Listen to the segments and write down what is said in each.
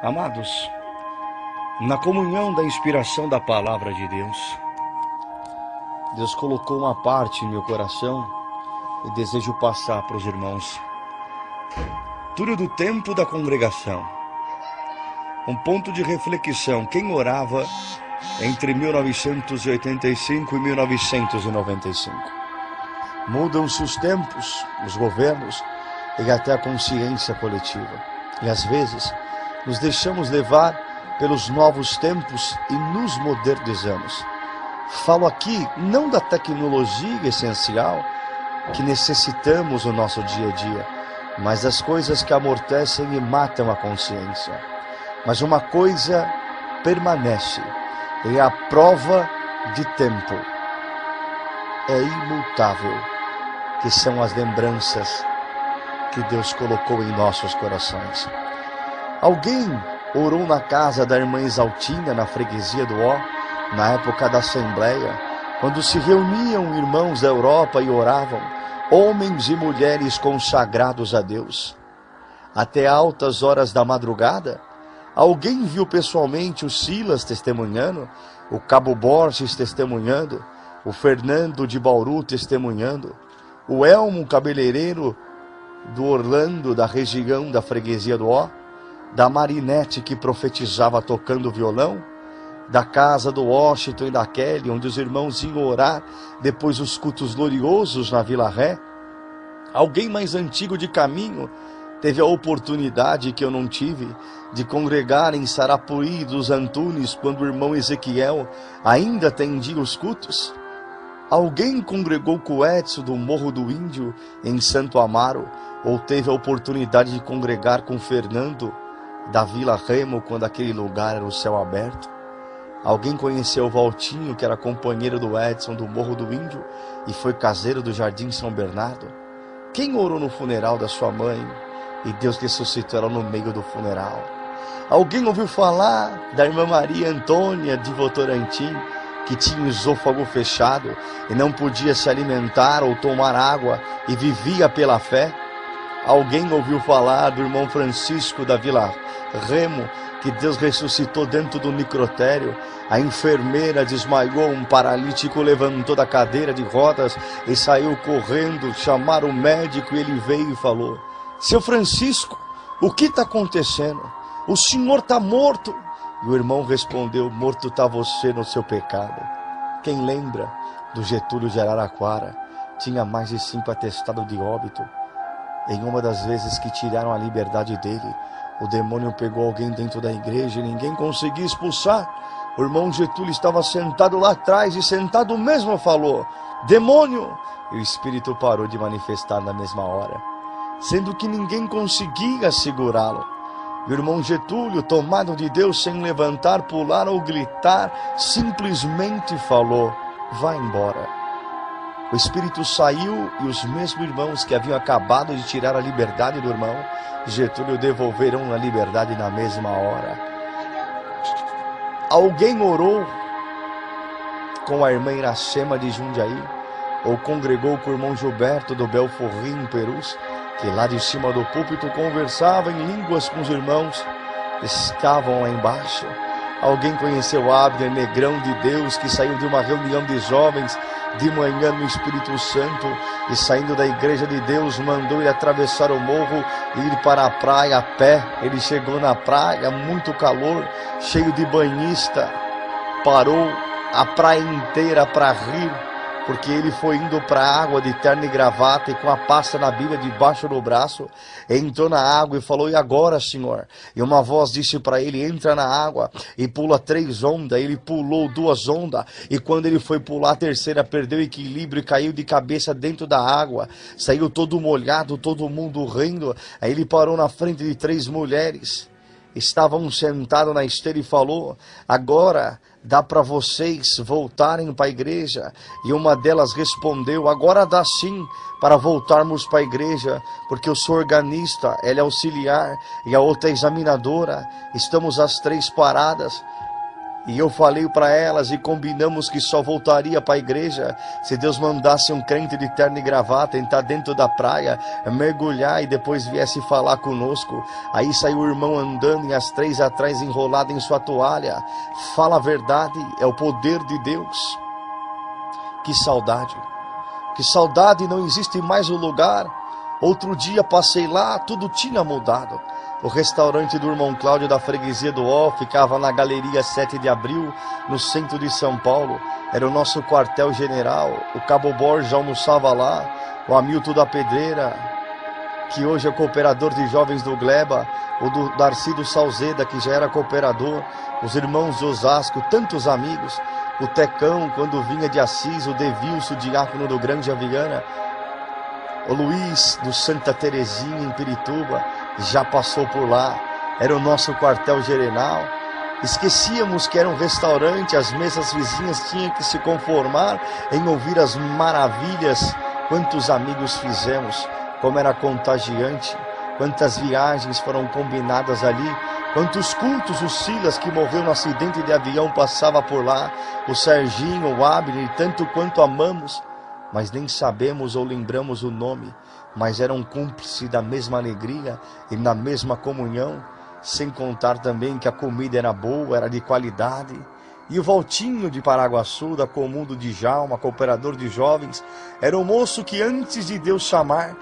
Amados, na comunhão da inspiração da palavra de Deus, Deus colocou uma parte em meu coração e desejo passar para os irmãos. Tudo do tempo da congregação. Um ponto de reflexão. Quem orava entre 1985 e 1995? Mudam-se os tempos, os governos e até a consciência coletiva. E às vezes nos deixamos levar pelos novos tempos e nos modernizamos. Falo aqui não da tecnologia essencial que necessitamos no nosso dia a dia, mas das coisas que amortecem e matam a consciência. Mas uma coisa permanece, é a prova de tempo. É imutável, que são as lembranças que Deus colocou em nossos corações. Alguém orou na casa da irmã Exaltina, na freguesia do Ó, na época da Assembleia, quando se reuniam irmãos da Europa e oravam, homens e mulheres consagrados a Deus. Até altas horas da madrugada, alguém viu pessoalmente o Silas testemunhando, o Cabo Borges testemunhando, o Fernando de Bauru testemunhando, o Elmo cabeleireiro do Orlando, da região da freguesia do Ó, da Marinete que profetizava tocando violão, da casa do Washington e da Kelly, onde os irmãos iam orar depois dos cultos gloriosos na Vila Ré. Alguém mais antigo de caminho teve a oportunidade que eu não tive de congregar em Sarapuí dos Antunes quando o irmão Ezequiel ainda atendia os cultos. Alguém congregou com o Edson do Morro do Índio em Santo Amaro, ou teve a oportunidade de congregar com Fernando da Vila Remo quando aquele lugar era o céu aberto. Alguém conheceu o Valtinho, que era companheiro do Edson do Morro do Índio e foi caseiro do Jardim São Bernardo? Quem orou no funeral da sua mãe e Deus ressuscitou ela no meio do funeral? Alguém ouviu falar da irmã Maria Antônia de Votorantim, que tinha o esôfago fechado e não podia se alimentar ou tomar água e vivia pela fé? Alguém ouviu falar do irmão Francisco da Vila Remo, que Deus ressuscitou dentro do necrotério? A enfermeira desmaiou, um paralítico levantou da cadeira de rodas e saiu correndo, chamaram o médico e ele veio e falou: seu Francisco, o que está acontecendo? O senhor está morto. E o irmão respondeu: morto está você no seu pecado. Quem lembra do Getúlio de Araraquara? Tinha mais de 5 atestados de óbito. Em uma das vezes que tiraram a liberdade dele, o demônio pegou alguém dentro da igreja e ninguém conseguia expulsar. O irmão Getúlio estava sentado lá atrás e sentado mesmo falou: demônio! E o espírito parou de manifestar na mesma hora, sendo que ninguém conseguia segurá-lo. O irmão Getúlio, tomado de Deus, sem levantar, pular ou gritar, simplesmente falou: vá embora. O espírito saiu e os mesmos irmãos que haviam acabado de tirar a liberdade do irmão Getúlio devolveram a liberdade na mesma hora. Alguém orou com a irmã Iracema de Jundiaí, ou congregou com o irmão Gilberto do Belforrim, Perus, que lá de cima do púlpito conversava em línguas com os irmãos que estavam lá embaixo. Alguém conheceu Abner, negrão de Deus, que saiu de uma reunião de jovens de manhã no Espírito Santo e saindo da igreja de Deus mandou ele atravessar o morro e ir para a praia a pé. Ele chegou na praia, muito calor, cheio de banhista, parou a praia inteira para rir, porque ele foi indo para a água de terno e gravata e com a pasta na Bíblia debaixo do braço, entrou na água e falou: e agora, senhor? E uma voz disse para ele: entra na água e pula 3 ondas. Ele pulou 2 ondas e quando ele foi pular a terceira, perdeu o equilíbrio e caiu de cabeça dentro da água, saiu todo molhado, todo mundo rindo. Aí ele parou na frente de 3 mulheres, estavam sentados na esteira e falou: agora dá para vocês voltarem para a igreja? E uma delas respondeu: agora dá sim para voltarmos para a igreja, porque eu sou organista, ela é auxiliar e a outra é examinadora, estamos as 3 paradas. E eu falei para elas e combinamos que só voltaria para a igreja se Deus mandasse um crente de terno e gravata entrar dentro da praia, mergulhar e depois viesse falar conosco. Aí saiu o irmão andando e as 3 atrás enrolado em sua toalha. Fala a verdade, é o poder de Deus. Que saudade, não existe mais o lugar. Outro dia passei lá, tudo tinha mudado. O restaurante do irmão Cláudio da freguesia do Ó ficava na Galeria 7 de Abril, no centro de São Paulo. Era o nosso quartel-general. O Cabo Borges almoçava lá. O Hamilton da Pedreira, que hoje é cooperador de jovens do Gleba. O do Darcy do Salzeda, que já era cooperador. Os irmãos de Osasco, tantos amigos. O Tecão, quando vinha de Assis. O Devilso, diácono do Grande Aviana. O Luiz do Santa Terezinha em Pirituba já passou por lá. Era o nosso quartel-general. Esquecíamos que era um restaurante. As mesas vizinhas tinham que se conformar em ouvir as maravilhas. Quantos amigos fizemos, como era contagiante. Quantas viagens foram combinadas ali. Quantos cultos. O Silas, que morreu no acidente de avião, passava por lá. O Serginho, o Abner, tanto quanto amamos, mas nem sabemos ou lembramos o nome, mas eram cúmplices da mesma alegria e na mesma comunhão, sem contar também que a comida era boa, era de qualidade. E o Valtinho de Paraguaçu, da comum do Djalma, cooperador de jovens, era um moço que antes de Deus chamar,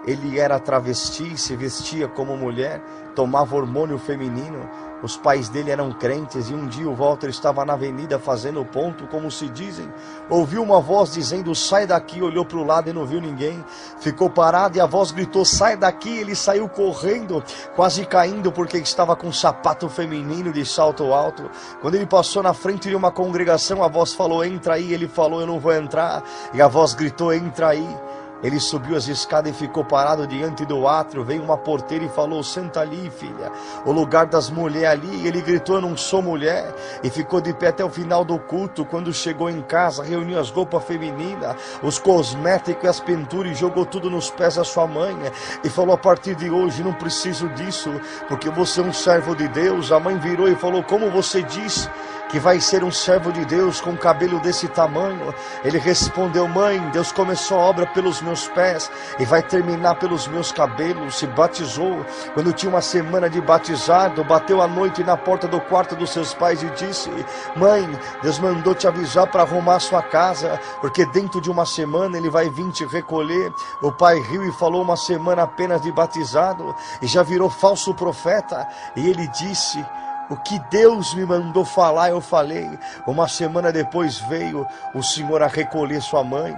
ele era travesti, se vestia como mulher, tomava hormônio feminino. Os pais dele eram crentes e um dia o Walter estava na avenida fazendo ponto, como se dizem. Ouviu uma voz dizendo, sai daqui, olhou para o lado e não viu ninguém. Ficou parado e a voz gritou, sai daqui. Ele saiu correndo, quase caindo porque estava com um sapato feminino de salto alto. Quando ele passou na frente de uma congregação, a voz falou, entra aí. Ele falou, eu não vou entrar. E a voz gritou, entra aí. Ele subiu as escadas e ficou parado diante do átrio. Veio uma porteira e falou, senta ali, filha, o lugar das mulheres ali. E ele gritou, eu não sou mulher. E ficou de pé até o final do culto. Quando chegou em casa, reuniu as roupas femininas, os cosméticos e as pinturas, e jogou tudo nos pés da sua mãe. E falou, a partir de hoje não preciso disso, porque você é um servo de Deus. A mãe virou e falou, como você diz que vai ser um servo de Deus com cabelo desse tamanho? Ele respondeu, mãe, Deus começou a obra pelos meus pés e vai terminar pelos meus cabelos. Se batizou quando tinha uma semana de batizado, bateu à noite na porta do quarto dos seus pais e disse, mãe, Deus mandou te avisar para arrumar sua casa, porque dentro de uma semana ele vai vir te recolher. O pai riu e falou, uma semana apenas de batizado e já virou falso profeta. E ele disse, o que Deus me mandou falar, eu falei. Uma semana depois veio o Senhor a recolher sua mãe.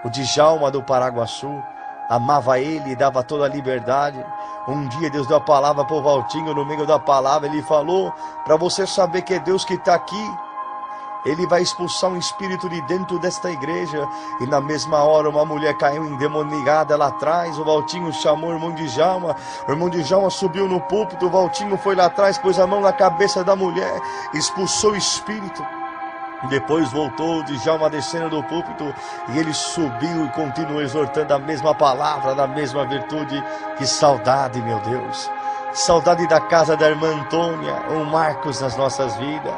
O Djalma do Paraguaçu amava ele e dava toda a liberdade. Um dia Deus deu a palavra para o Valtinho. No meio da palavra ele falou, para você saber que é Deus que está aqui, ele vai expulsar um espírito de dentro desta igreja. E na mesma hora uma mulher caiu endemoniada lá atrás. O Valtinho chamou o irmão Djalma. O irmão Djalma subiu no púlpito. O Valtinho foi lá atrás, pôs a mão na cabeça da mulher, expulsou o espírito. E depois voltou o Djalma descendo do púlpito e ele subiu e continuou exortando a mesma palavra, da mesma virtude. Que saudade, meu Deus. Saudade da casa da irmã Antônia, um Marcos nas nossas vidas.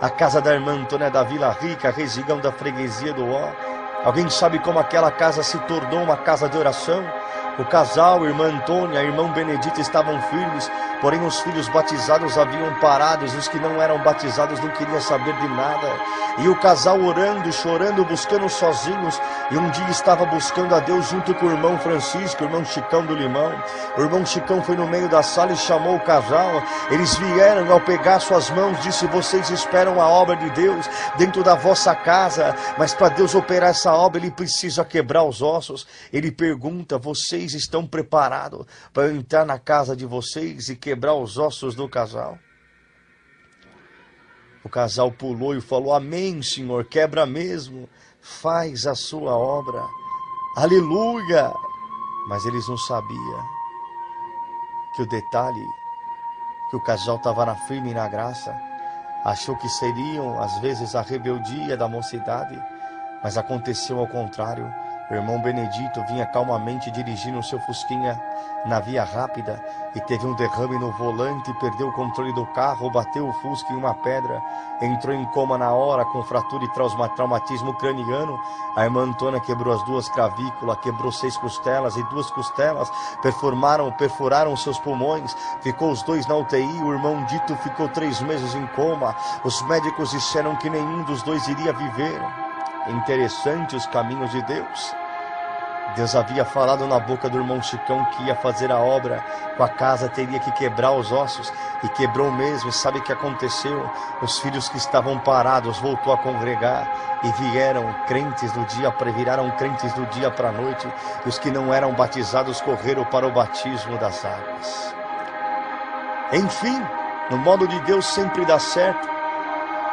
A casa da irmã Antônia da Vila Rica, região da freguesia do Ó. Alguém sabe como aquela casa se tornou uma casa de oração? O casal, irmã Antônia, irmão Benedito estavam firmes, porém os filhos batizados haviam parado, os que não eram batizados não queriam saber de nada. E o casal orando, chorando, buscando sozinhos, e um dia estava buscando a Deus junto com o irmão Francisco, o irmão Chicão do Limão. O irmão Chicão foi no meio da sala e chamou o casal. Eles vieram, ao pegar suas mãos, disse, vocês esperam a obra de Deus dentro da vossa casa, mas para Deus operar essa obra, Ele precisa quebrar os ossos. Ele pergunta, vocês estão preparados para eu entrar na casa de vocês e quebrar os ossos do casal? O casal pulou e falou, amém, Senhor, quebra mesmo, faz a sua obra, aleluia. Mas eles não sabiam que o detalhe, que o casal estava na firme e na graça, achou que seriam às vezes a rebeldia da mocidade, mas aconteceu ao contrário. O irmão Benedito vinha calmamente dirigindo o seu fusquinha na via rápida e teve um derrame no volante, perdeu o controle do carro, bateu o fusca em uma pedra, entrou em coma na hora com fratura e traumatismo craniano. A irmã Antônia quebrou as 2 clavículas, quebrou 6 costelas e 2 costelas perfuraram seus pulmões, ficou os 2 na UTI. O irmão Dito ficou 3 meses em coma. Os médicos disseram que nenhum dos 2 iria viver. Interessante os caminhos de Deus. Deus havia falado na boca do irmão Chicão que ia fazer a obra com a casa, teria que quebrar os ossos, e quebrou mesmo. E sabe o que aconteceu? Os filhos que estavam parados voltou a congregar e viraram crentes do dia para a noite, e os que não eram batizados correram para o batismo das águas. Enfim, no modo de Deus sempre dá certo.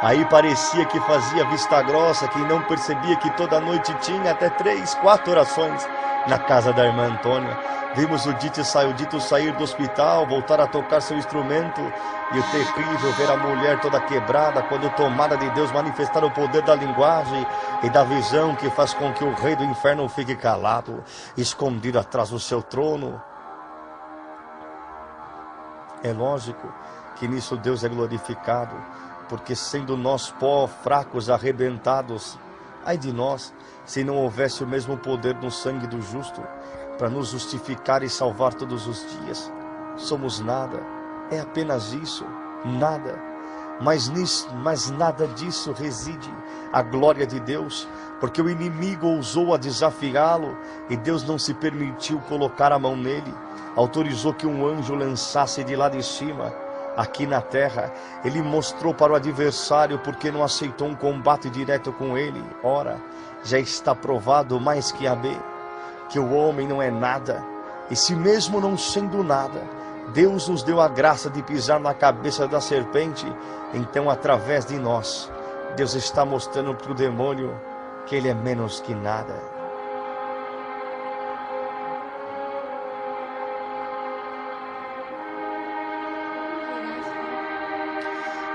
Aí parecia que fazia vista grossa, quem não percebia que toda noite tinha até 3, 4 orações na casa da irmã Antônia. Vimos o Dito sair do hospital, voltar a tocar seu instrumento, e o terrível ver a mulher toda quebrada, quando tomada de Deus, manifestar o poder da linguagem e da visão que faz com que o rei do inferno fique calado, escondido atrás do seu trono. É lógico que nisso Deus é glorificado, porque sendo nós pó, fracos, arrebentados, ai de nós, se não houvesse o mesmo poder no sangue do justo, para nos justificar e salvar todos os dias. Somos nada, é apenas isso, nada. Mas nada disso reside a glória de Deus, porque o inimigo ousou a desafiá-lo, e Deus não se permitiu colocar a mão nele, autorizou que um anjo lançasse de lá de cima, aqui na terra. Ele mostrou para o adversário porque não aceitou um combate direto com ele. Ora, já está provado mais que a B, que o homem não é nada, e se mesmo não sendo nada, Deus nos deu a graça de pisar na cabeça da serpente. Então, através de nós, Deus está mostrando para o demônio que ele é menos que nada.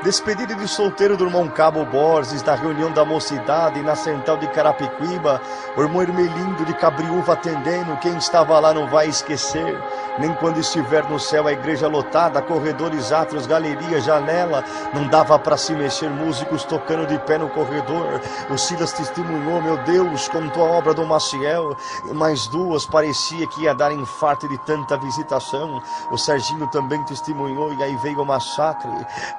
Despedida de solteiro do irmão Cabo Borges, da reunião da mocidade na central de Carapicuíba, o irmão Hermelindo de Cabriúva atendendo. Quem estava lá não vai esquecer, nem quando estiver no céu a igreja lotada, corredores, átrios, galeria, janela, não dava para se mexer, músicos tocando de pé no corredor. O Silas testemunhou, meu Deus, contou a obra do Maciel, e mais 2, parecia que ia dar infarto de tanta visitação. O Serginho também testemunhou, e aí veio o massacre.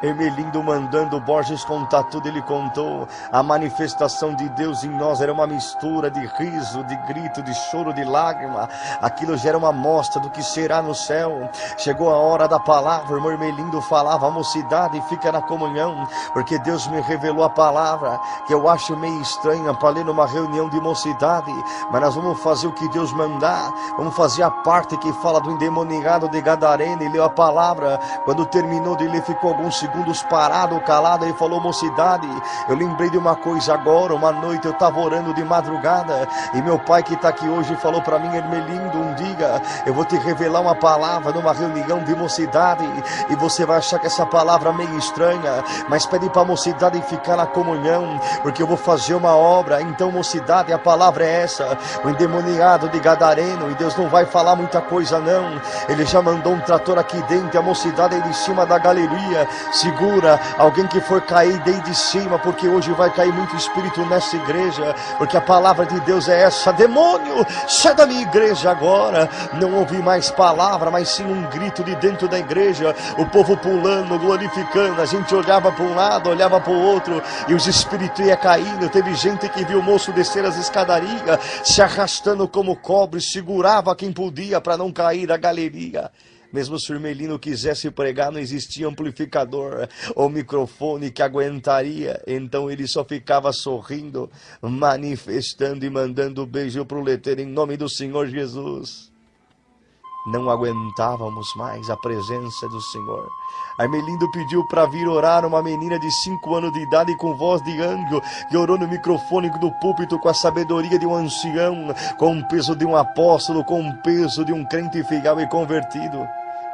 Hermelindo mandando Borges contar tudo, ele contou. A manifestação de Deus em nós era uma mistura de riso, de grito, de choro, de lágrima. Aquilo já era uma amostra do que será no céu. Chegou a hora da palavra, o irmão Hermelindo falava, a mocidade fica na comunhão, porque Deus me revelou a palavra, que eu acho meio estranha para ler numa reunião de mocidade, mas nós vamos fazer o que Deus mandar, vamos fazer a parte que fala do endemoniado de Gadareno. E leu a palavra, quando terminou de ler, ficou alguns segundos parado, calado, ele falou, mocidade, eu lembrei de uma coisa agora. Uma noite eu estava orando de madrugada, e meu pai que está aqui hoje falou para mim, Hermelindo, um dia eu vou te revelar uma palavra numa reunião de mocidade, e você vai achar que essa palavra é meio estranha, mas pede para a mocidade ficar na comunhão, porque eu vou fazer uma obra. Então, mocidade, a palavra é essa, o endemoniado de Gadareno, e Deus não vai falar muita coisa não, ele já mandou um trator aqui dentro, a mocidade aí de cima da galeria, segura alguém que for cair desde de cima, porque hoje vai cair muito espírito nessa igreja, porque a palavra de Deus é essa, demônio, sai da minha igreja agora. Não ouvi mais palavra, mas sim um grito de dentro da igreja, o povo pulando, glorificando, a gente olhava para um lado, olhava para o outro, e os espíritos iam caindo. Teve gente que viu o moço descer as escadarias, se arrastando como cobre, segurava quem podia para não cair da galeria. Mesmo se o Hermelino quisesse pregar, não existia amplificador ou microfone que aguentaria. Então ele só ficava sorrindo, manifestando e mandando beijo para o letreiro em nome do Senhor Jesus. Não aguentávamos mais a presença do Senhor. Hermelindo pediu para vir orar uma menina de 5 anos de idade com voz de anjo, que orou no microfone do púlpito com a sabedoria de um ancião, com o peso de um apóstolo, com o peso de um crente fiel e convertido.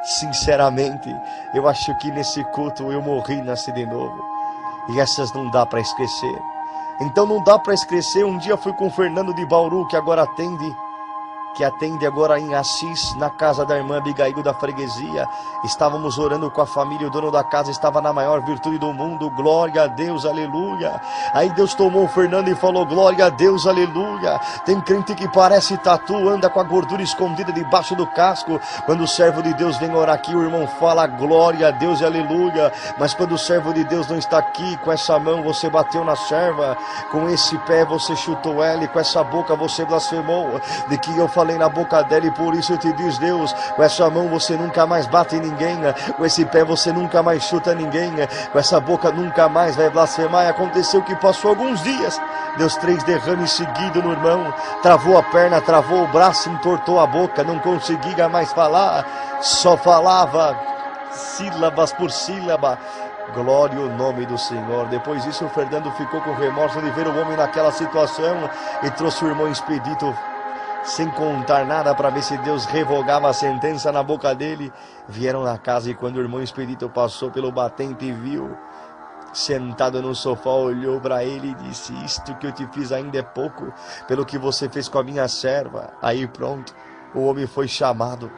Sinceramente, eu acho que nesse culto eu morri e nasci de novo. E essas não dá para esquecer. Então não dá para esquecer. Um dia fui com o Fernando de Bauru, que atende agora em Assis, na casa da irmã Abigail da freguesia. Estávamos orando com a família, o dono da casa estava na maior virtude do mundo, glória a Deus, aleluia. Aí Deus tomou o Fernando e falou, glória a Deus, aleluia. Tem crente que parece tatu, anda com a gordura escondida debaixo do casco. Quando o servo de Deus vem orar aqui, o irmão fala, glória a Deus e aleluia. Mas quando o servo de Deus não está aqui, com essa mão você bateu na serva, com esse pé você chutou ela, e com essa boca você blasfemou, de que eu falei na boca dela, e por isso eu te diz, Deus, com essa mão você nunca mais bate em ninguém, com esse pé você nunca mais chuta ninguém, com essa boca nunca mais vai blasfemar. E aconteceu que passou alguns dias, Deus 3 derrames seguidos no irmão, travou a perna, travou o braço, entortou a boca, não conseguia mais falar, só falava sílabas por sílaba. Glória ao nome do Senhor. Depois disso o Fernando ficou com remorso de ver o homem naquela situação e trouxe o irmão Expedito sem contar nada para ver se Deus revogava a sentença na boca dele. Vieram na casa e quando o irmão Expedito passou pelo batente e viu sentado no sofá, olhou para ele e disse, isto que eu te fiz ainda é pouco pelo que você fez com a minha serva. Aí pronto, o homem foi chamado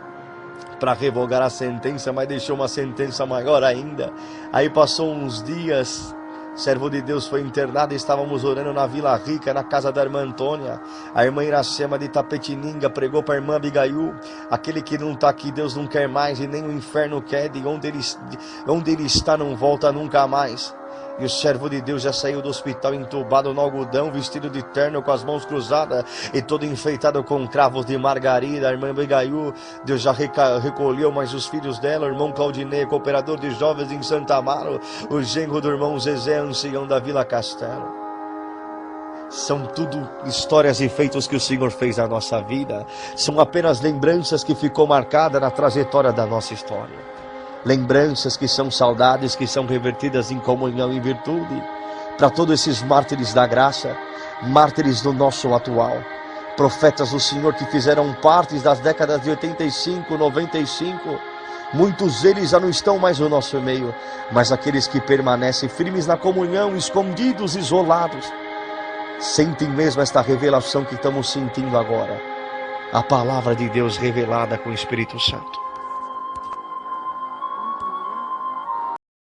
para revogar a sentença, mas deixou uma sentença maior ainda. Aí passou uns dias, servo de Deus foi internado, estávamos orando na Vila Rica, na casa da irmã Antônia. A irmã Iracema de Tapetininga pregou para a irmã Abigail, aquele que não está aqui Deus não quer mais, e nem o inferno quer, de onde ele está não volta nunca mais. E o servo de Deus já saiu do hospital entubado no algodão, vestido de terno, com as mãos cruzadas e todo enfeitado com cravos de margarida. A irmã Abigail, Deus já recolheu mais os filhos dela. O irmão Claudinei, cooperador de jovens em Santa Amaro. O genro do irmão Zezé, ancião da Vila Castelo. São tudo histórias e feitos que o Senhor fez na nossa vida. São apenas lembranças que ficou marcada na trajetória da nossa história. Lembranças que são saudades, que são revertidas em comunhão e virtude. Para todos esses mártires da graça, mártires do nosso atual, profetas do Senhor que fizeram parte das décadas de 85, 95, muitos deles já não estão mais no nosso meio, mas aqueles que permanecem firmes na comunhão, escondidos, isolados, sentem mesmo esta revelação que estamos sentindo agora, a palavra de Deus revelada com o Espírito Santo.